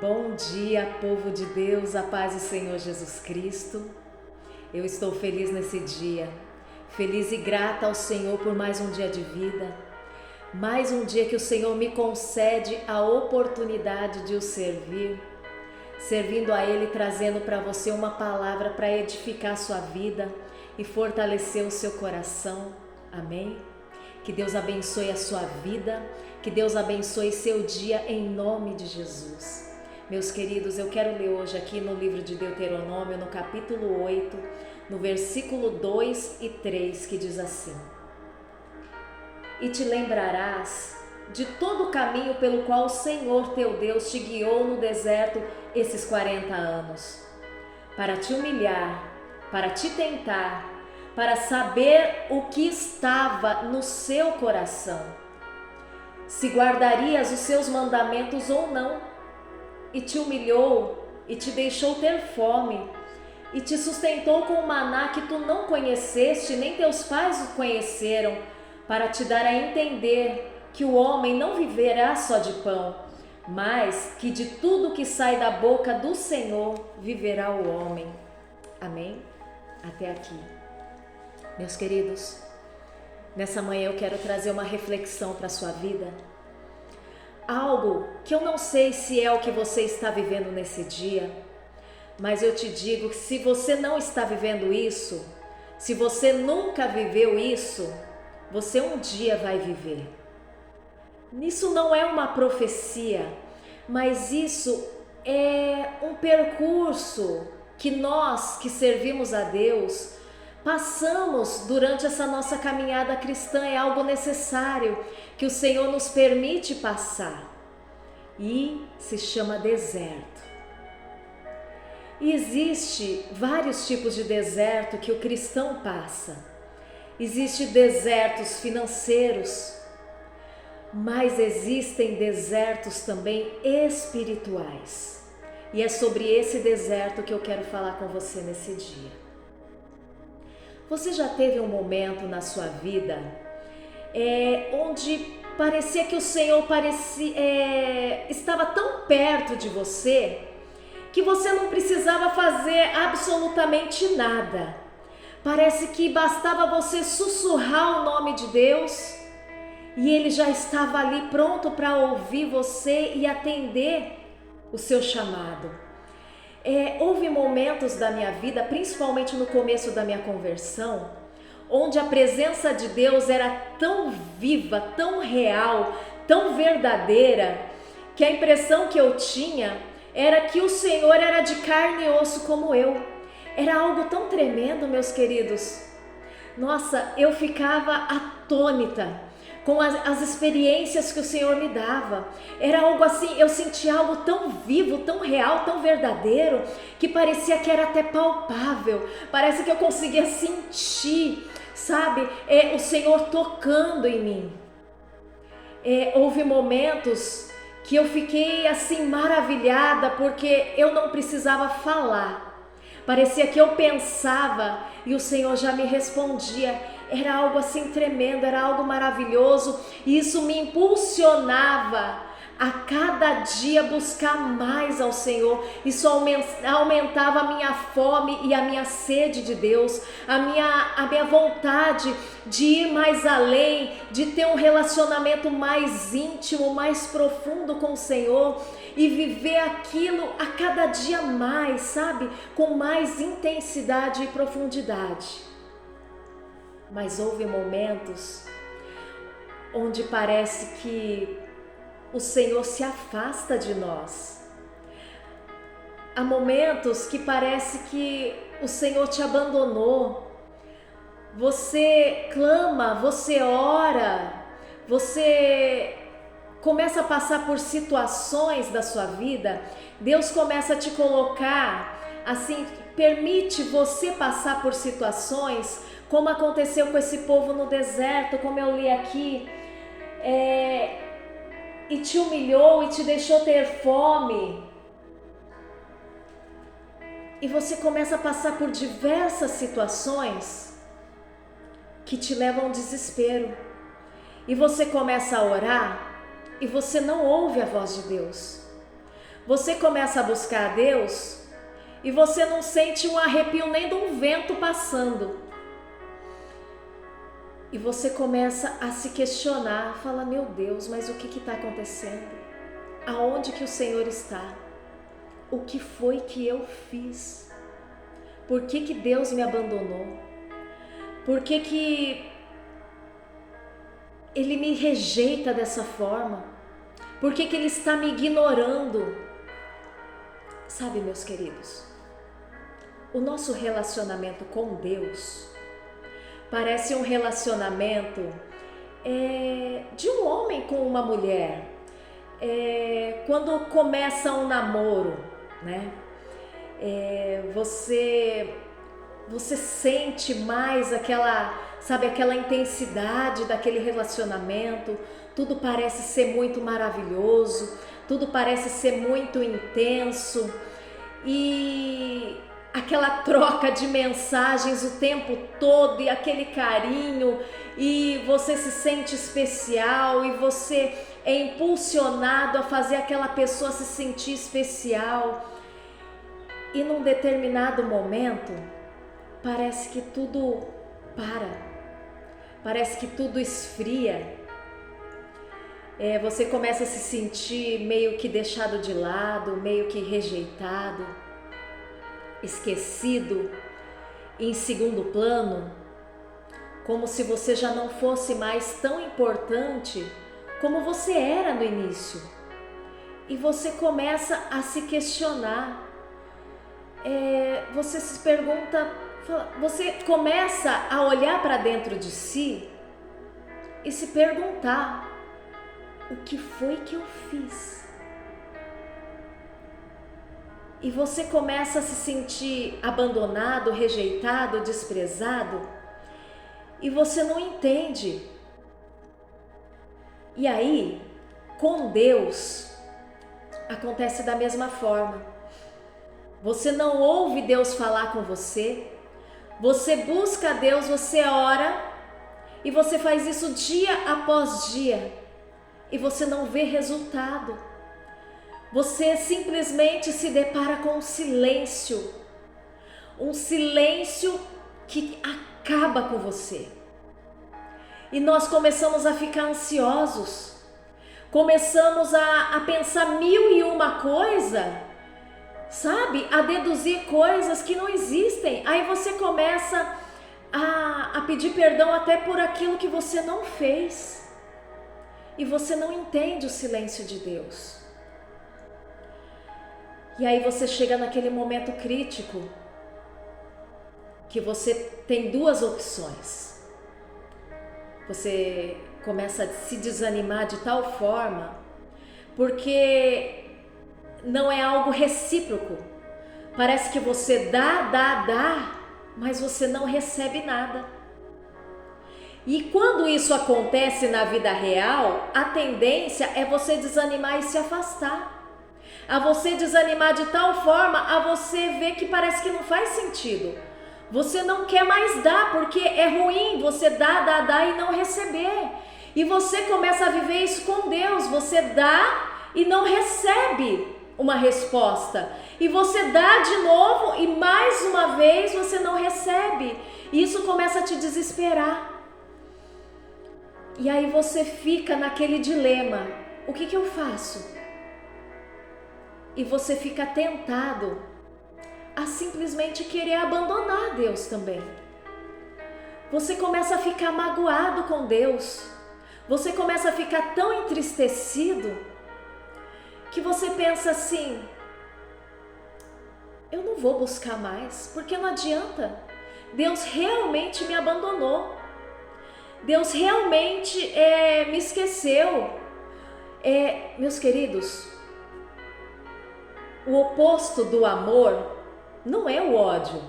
Bom dia, povo de Deus, a paz do Senhor Jesus Cristo. Eu estou feliz nesse dia, feliz e grata ao Senhor por mais um dia de vida, mais um dia que o Senhor me concede a oportunidade de o servir, servindo a Ele, trazendo para você uma palavra para edificar a sua vida e fortalecer o seu coração. Amém? Que Deus abençoe a sua vida, que Deus abençoe seu dia em nome de Jesus. Meus queridos, eu quero ler hoje aqui no livro de Deuteronômio, no capítulo 8, no versículo 2 e 3, que diz assim: E te lembrarás de todo o caminho pelo qual o Senhor teu Deus te guiou no deserto esses 40 anos, para te humilhar, para te tentar, para saber o que estava no seu coração, se guardarias os seus mandamentos ou não. E te humilhou e te deixou ter fome, e te sustentou com o maná que tu não conheceste, nem teus pais o conheceram, para te dar a entender que o homem não viverá só de pão, mas que de tudo que sai da boca do Senhor viverá o homem. Amém? Até aqui. Meus queridos, nessa manhã eu quero trazer uma reflexão para a sua vida. Algo que eu não sei se é o que você está vivendo nesse dia, mas eu te digo que se você não está vivendo isso, se você nunca viveu isso, você um dia vai viver. Isso não é uma profecia, mas isso é um percurso que nós que servimos a Deus passamos durante essa nossa caminhada cristã. É algo necessário que o Senhor nos permite passar e se chama deserto. E existe vários tipos de deserto que o cristão passa. Existem desertos financeiros, mas existem desertos também espirituais. E é sobre esse deserto que eu quero falar com você nesse dia. Você já teve um momento na sua vida onde parecia que o Senhor estava tão perto de você que você não precisava fazer absolutamente nada? Parece que bastava você sussurrar o nome de Deus e Ele já estava ali pronto para ouvir você e atender o seu chamado. Houve momentos da minha vida, principalmente no começo da minha conversão, onde a presença de Deus era tão viva, tão real, tão verdadeira, que a impressão que eu tinha era que o Senhor era de carne e osso como eu. Era algo tão tremendo, meus queridos. Nossa, eu ficava atônita com as experiências que o Senhor me dava. Era algo assim, eu sentia algo tão vivo, tão real, tão verdadeiro, que parecia que era até palpável. Parece que eu conseguia sentir, sabe, o Senhor tocando em mim. Houve momentos que eu fiquei assim maravilhada, porque eu não precisava falar. Parecia que eu pensava e o Senhor já me respondia. Era algo assim tremendo, era algo maravilhoso, e isso me impulsionava a cada dia buscar mais ao Senhor. Isso aumentava a minha fome e a minha sede de Deus, a minha vontade de ir mais além, de ter um relacionamento mais íntimo, mais profundo com o Senhor e viver aquilo a cada dia mais, sabe? Com mais intensidade e profundidade. Mas houve momentos onde parece que o Senhor se afasta de nós. Há momentos que parece que o Senhor te abandonou. Você clama, você ora, você começa a passar por situações da sua vida. Deus começa a te colocar, assim, permite você passar por situações, como aconteceu com esse povo no deserto, como eu li aqui, e te humilhou e te deixou ter fome. E você começa a passar por diversas situações que te levam ao desespero. E você começa a orar e você não ouve a voz de Deus. Você começa a buscar a Deus e você não sente um arrepio nem de um vento passando. E você começa a se questionar, fala, meu Deus, mas o que está acontecendo? Aonde que o Senhor está? O que foi que eu fiz? Por que Deus me abandonou? Por que Ele me rejeita dessa forma? Por que Ele está me ignorando? Sabe, meus queridos, o nosso relacionamento com Deus parece um relacionamento de um homem com uma mulher. Quando começa um namoro, né? Você sente mais aquela intensidade daquele relacionamento. Tudo parece ser muito maravilhoso, tudo parece ser muito intenso e aquela troca de mensagens o tempo todo e aquele carinho, e você se sente especial e você é impulsionado a fazer aquela pessoa se sentir especial. E num determinado momento, parece que tudo parece que tudo esfria. Você começa a se sentir meio que deixado de lado, meio que rejeitado, esquecido, em segundo plano, como se você já não fosse mais tão importante como você era no início. E você começa a se questionar. Você se pergunta, você começa a olhar para dentro de si e se perguntar: o que foi que eu fiz? E você começa a se sentir abandonado, rejeitado, desprezado, e você não entende. E aí, com Deus, acontece da mesma forma. Você não ouve Deus falar com você, você busca a Deus, você ora, e você faz isso dia após dia, e você não vê resultado. Você simplesmente se depara com um silêncio que acaba com você. E nós começamos a ficar ansiosos, começamos a pensar mil e uma coisa, sabe? A deduzir coisas que não existem. Aí você começa a pedir perdão até por aquilo que você não fez. E você não entende o silêncio de Deus. E aí você chega naquele momento crítico que você tem duas opções. Você começa a se desanimar de tal forma porque não é algo recíproco. Parece que você dá, mas você não recebe nada. E quando isso acontece na vida real, a tendência é você desanimar e se afastar. A você desanimar de tal forma a você ver que parece que não faz sentido. Você não quer mais dar porque é ruim você dá e não receber. E você começa a viver isso com Deus. Você dá e não recebe uma resposta. E você dá de novo e mais uma vez você não recebe. E isso começa a te desesperar. E aí você fica naquele dilema. O que eu faço? E você fica tentado a simplesmente querer abandonar Deus também. Você começa a ficar magoado com Deus. Você começa a ficar tão entristecido que você pensa assim: eu não vou buscar mais, porque não adianta. Deus realmente me abandonou. Deus realmente me esqueceu. Meus queridos, o oposto do amor não é o ódio,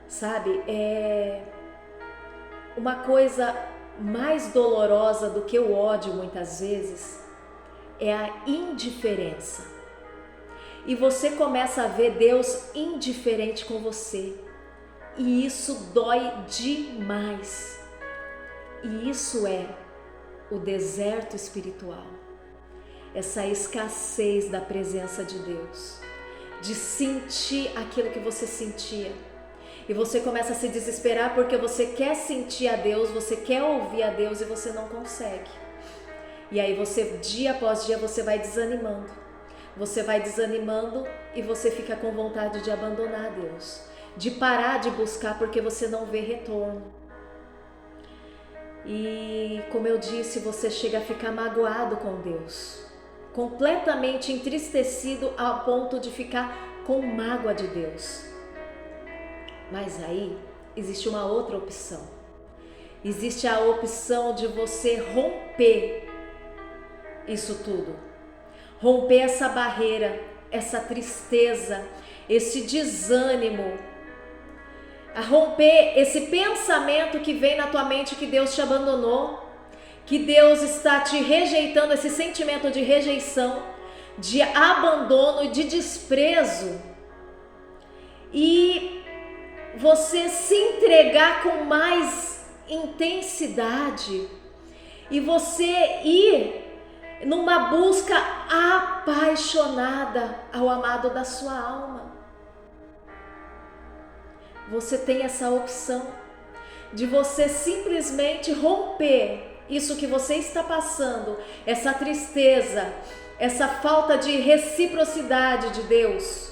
sabe? Uma coisa mais dolorosa do que o ódio muitas vezes é a indiferença. E você começa a ver Deus indiferente com você. E isso dói demais. E isso é o deserto espiritual. essa escassez da presença de Deus, de sentir aquilo que você sentia. E você começa a se desesperar porque você quer sentir a Deus, você quer ouvir a Deus e você não consegue. E aí você, dia após dia, você vai desanimando. Você vai desanimando e você fica com vontade de abandonar Deus, de parar de buscar porque você não vê retorno. E como eu disse, você chega a ficar magoado com Deus, completamente entristecido ao ponto de ficar com mágoa de Deus. Mas aí existe uma outra opção. Existe a opção de você romper isso tudo. Romper essa barreira, essa tristeza, esse desânimo. A romper esse pensamento que vem na tua mente que Deus te abandonou, que Deus está te rejeitando, esse sentimento de rejeição, de abandono e de desprezo. E você se entregar com mais intensidade e você ir numa busca apaixonada ao amado da sua alma. Você tem essa opção de você simplesmente romper isso que você está passando, essa tristeza, essa falta de reciprocidade de Deus,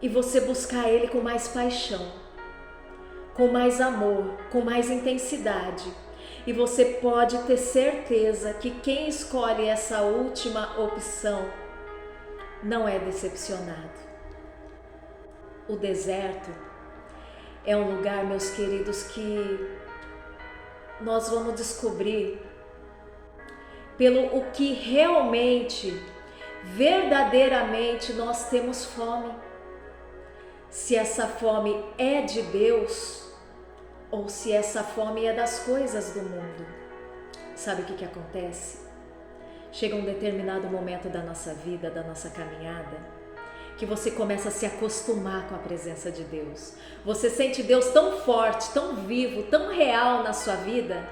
e você buscar Ele com mais paixão, com mais amor, com mais intensidade. E você pode ter certeza que quem escolhe essa última opção não é decepcionado. O deserto é um lugar, meus queridos, que nós vamos descobrir pelo o que realmente, verdadeiramente nós temos fome. Se essa fome é de Deus ou se essa fome é das coisas do mundo. Sabe o que acontece? Chega um determinado momento da nossa vida, da nossa caminhada, que você começa a se acostumar com a presença de Deus. Você sente Deus tão forte, tão vivo, tão real na sua vida,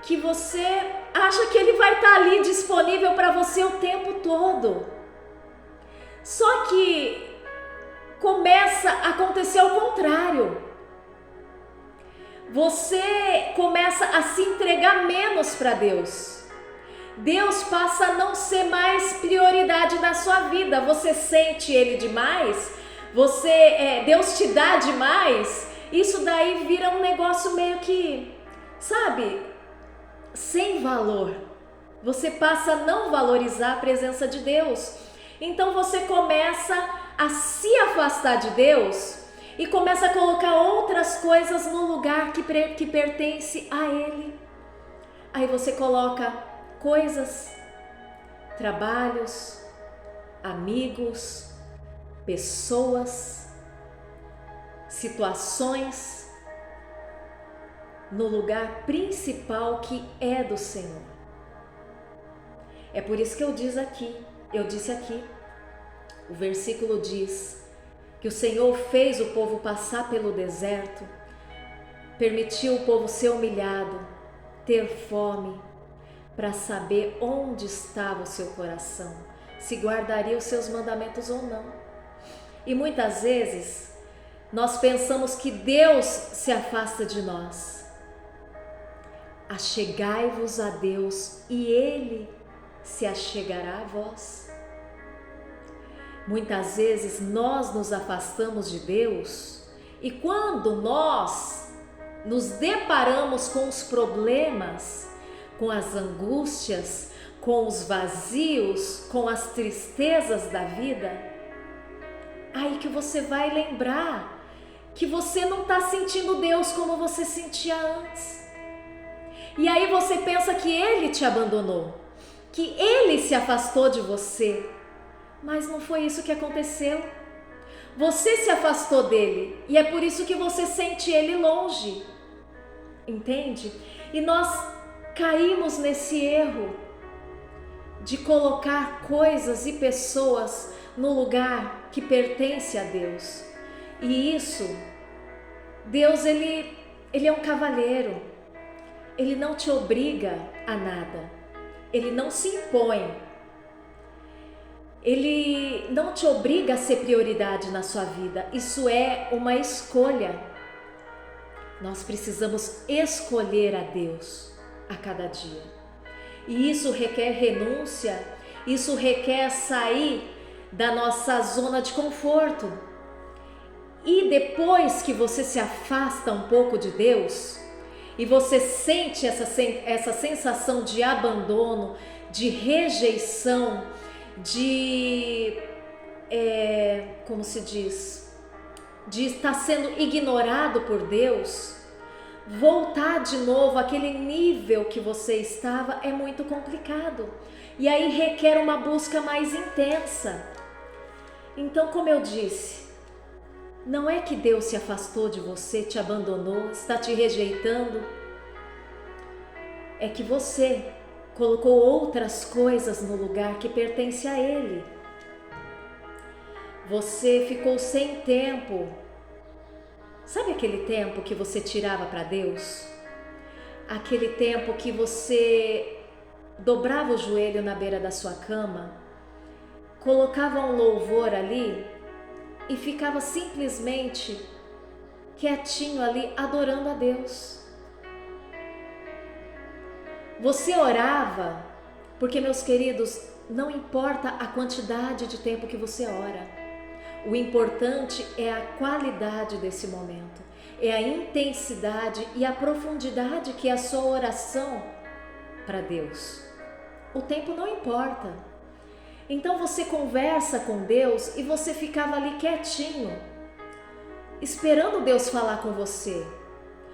que você acha que Ele vai estar ali disponível para você o tempo todo. Só que começa a acontecer ao contrário. Você começa a se entregar menos para Deus. Deus passa a não ser mais prioridade na sua vida. Você sente Ele demais, Deus te dá demais. Isso daí vira um negócio meio que, sabe, sem valor. Você passa a não valorizar a presença de Deus. Então você começa a se afastar de Deus e começa a colocar outras coisas no lugar que pertence a Ele. Aí você coloca coisas, trabalhos, amigos, pessoas, situações no lugar principal que é do Senhor. É por isso que eu disse aqui, o versículo diz que o Senhor fez o povo passar pelo deserto, permitiu o povo ser humilhado, ter fome, para saber onde estava o seu coração, se guardaria os seus mandamentos ou não. E muitas vezes nós pensamos que Deus se afasta de nós. Achegai-vos a Deus e Ele se achegará a vós. Muitas vezes nós nos afastamos de Deus e quando nós nos deparamos com os problemas, com as angústias, com os vazios, com as tristezas da vida, aí que você vai lembrar que você não está sentindo Deus como você sentia antes. E aí você pensa que Ele te abandonou, que Ele se afastou de você, mas não foi isso que aconteceu. Você se afastou dele e é por isso que você sente Ele longe, entende? E nós caímos nesse erro de colocar coisas e pessoas no lugar que pertence a Deus. E isso, Deus ele é um cavalheiro. Ele não te obriga a nada. ele não se impõe, ele não te obriga a ser prioridade na sua vida. Isso é uma escolha. Nós precisamos escolher a Deus a cada dia. E isso requer renúncia, isso requer sair da nossa zona de conforto. E depois que você se afasta um pouco de Deus, e você sente essa sensação de abandono, de rejeição, como se diz, de estar sendo ignorado por Deus, voltar de novo àquele nível que você estava é muito complicado. E aí requer uma busca mais intensa. Então, como eu disse, não é que Deus se afastou de você, te abandonou, está te rejeitando. É que você colocou outras coisas no lugar que pertence a Ele. Você ficou sem tempo. Sabe aquele tempo que você tirava para Deus? Aquele tempo que você dobrava o joelho na beira da sua cama, colocava um louvor ali e ficava simplesmente quietinho ali adorando a Deus. Você orava, porque, meus queridos, não importa a quantidade de tempo que você ora. O importante é a qualidade desse momento, é a intensidade e a profundidade que é a sua oração para Deus. O tempo não importa. Então você conversa com Deus e você ficava ali quietinho, esperando Deus falar com você.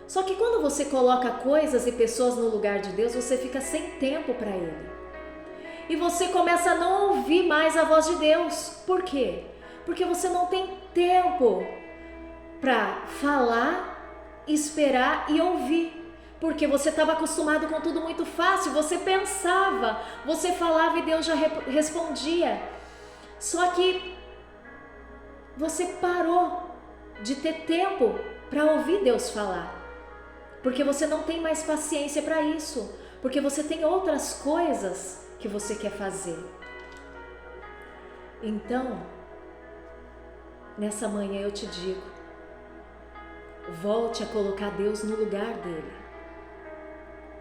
Só que quando você coloca coisas e pessoas no lugar de Deus, você fica sem tempo para Ele. E você começa a não ouvir mais a voz de Deus. Por quê? Porque você não tem tempo para falar, esperar e ouvir. Porque você estava acostumado com tudo muito fácil, você pensava, você falava e Deus já respondia. Só que você parou de ter tempo para ouvir Deus falar. Porque você não tem mais paciência para isso. Porque você tem outras coisas que você quer fazer. Então, nessa manhã eu te digo, volte a colocar Deus no lugar dele.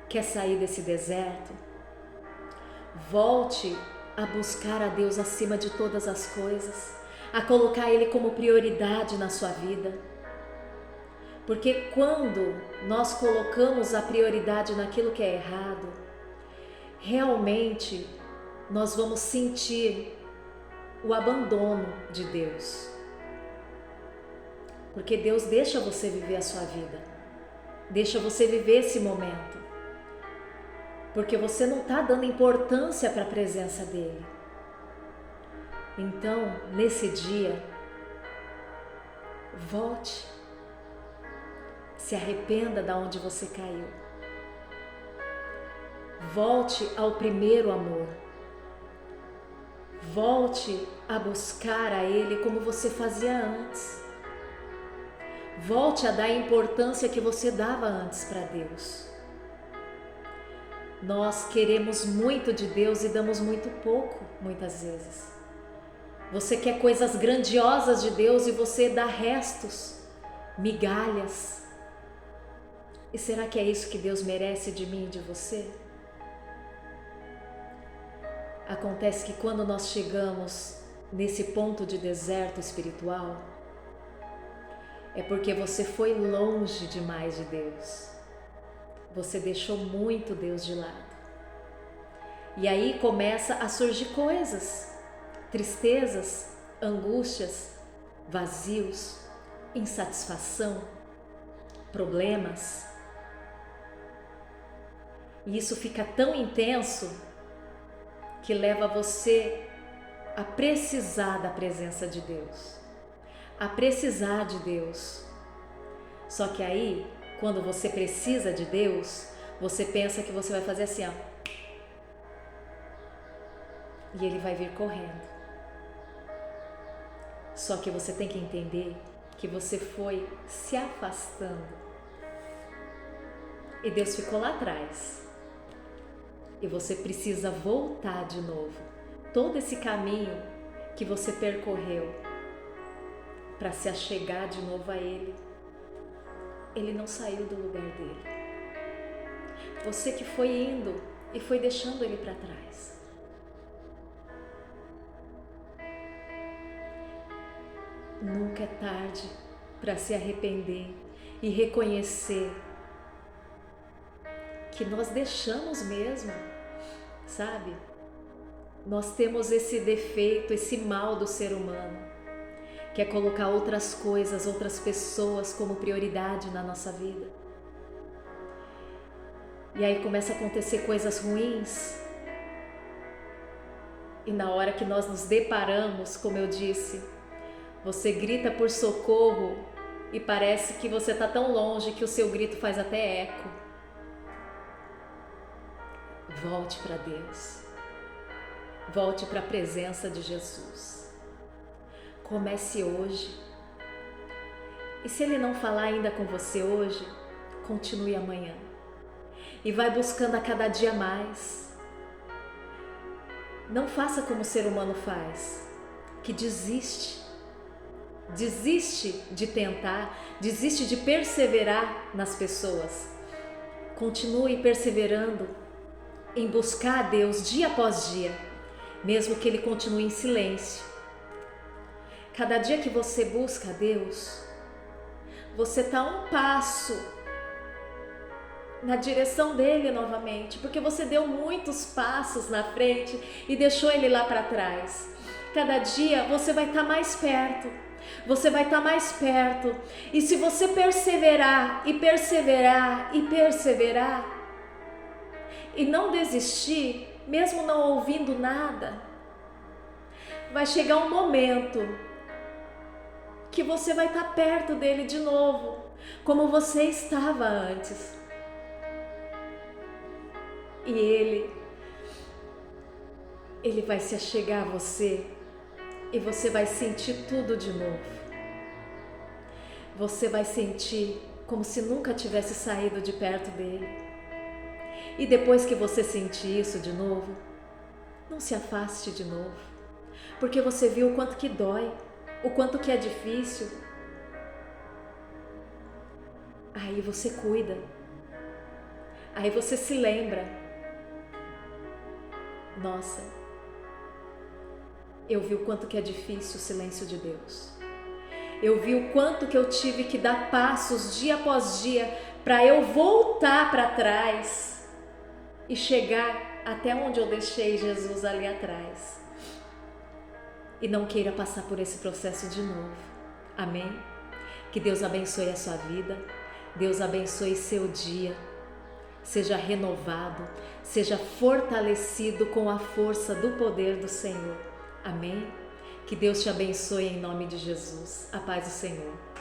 Quer sair desse deserto? Volte a buscar a Deus acima de todas as coisas, a colocar Ele como prioridade na sua vida. Porque quando nós colocamos a prioridade naquilo que é errado, realmente nós vamos sentir o abandono de Deus. Porque Deus deixa você viver a sua vida, deixa você viver esse momento. Porque você não está dando importância para a presença dele. Então, nesse dia, volte, se arrependa de onde você caiu. Volte ao primeiro amor. Volte a buscar a Ele como você fazia antes. Volte a dar a importância que você dava antes para Deus. Nós queremos muito de Deus e damos muito pouco, muitas vezes. Você quer coisas grandiosas de Deus e você dá restos, migalhas. E será que é isso que Deus merece de mim e de você? Acontece que quando nós chegamos nesse ponto de deserto espiritual, é porque você foi longe demais de Deus. Você deixou muito Deus de lado. E aí começa a surgir coisas, tristezas, angústias, vazios, insatisfação, problemas. E isso fica tão intenso que leva você a precisar da presença de Deus, a precisar de Deus. Só que aí, quando você precisa de Deus, você pensa que você vai fazer assim, ó, e Ele vai vir correndo. Só que você tem que entender que você foi se afastando e Deus ficou lá atrás. e você precisa voltar de novo. Todo esse caminho que você percorreu para se achegar de novo a Ele, Ele não saiu do lugar dele. Você que foi indo e foi deixando Ele para trás. Nunca é tarde para se arrepender e reconhecer que nós deixamos mesmo, sabe? Nós temos esse defeito, esse mal do ser humano, que é colocar outras coisas, outras pessoas como prioridade na nossa vida. E aí começa a acontecer coisas ruins. E na hora que nós nos deparamos, como eu disse, você grita por socorro e parece que você está tão longe que o seu grito faz até eco. Volte para Deus. Volte para a presença de Jesus. Comece hoje. E se Ele não falar ainda com você hoje, continue amanhã. E vai buscando a cada dia mais. Não faça como o ser humano faz, que desiste. Desiste de tentar, desiste de perseverar nas pessoas. Continue perseverando em buscar a Deus dia após dia, mesmo que Ele continue em silêncio. Cada dia que você busca a Deus, você está um passo na direção dele novamente, porque você deu muitos passos na frente e deixou Ele lá para trás. Cada dia você vai estar mais perto, você vai estar mais perto, e se você perseverar e perseverar e perseverar e não desistir, mesmo não ouvindo nada, vai chegar um momento que você vai estar perto dele de novo, como você estava antes. E ele vai se achegar a você e você vai sentir tudo de novo. Você vai sentir como se nunca tivesse saído de perto dele. E depois que você sentir isso de novo, não se afaste de novo, porque você viu o quanto que dói, o quanto que é difícil. Aí você cuida, aí você se lembra: nossa, eu vi o quanto que é difícil o silêncio de Deus. Eu vi o quanto que eu tive que dar passos dia após dia para eu voltar para trás e chegar até onde eu deixei Jesus ali atrás. E não queira passar por esse processo de novo. Amém? Que Deus abençoe a sua vida. Deus abençoe seu dia. Seja renovado, seja fortalecido com a força do poder do Senhor. Amém? Que Deus te abençoe em nome de Jesus. A paz do Senhor.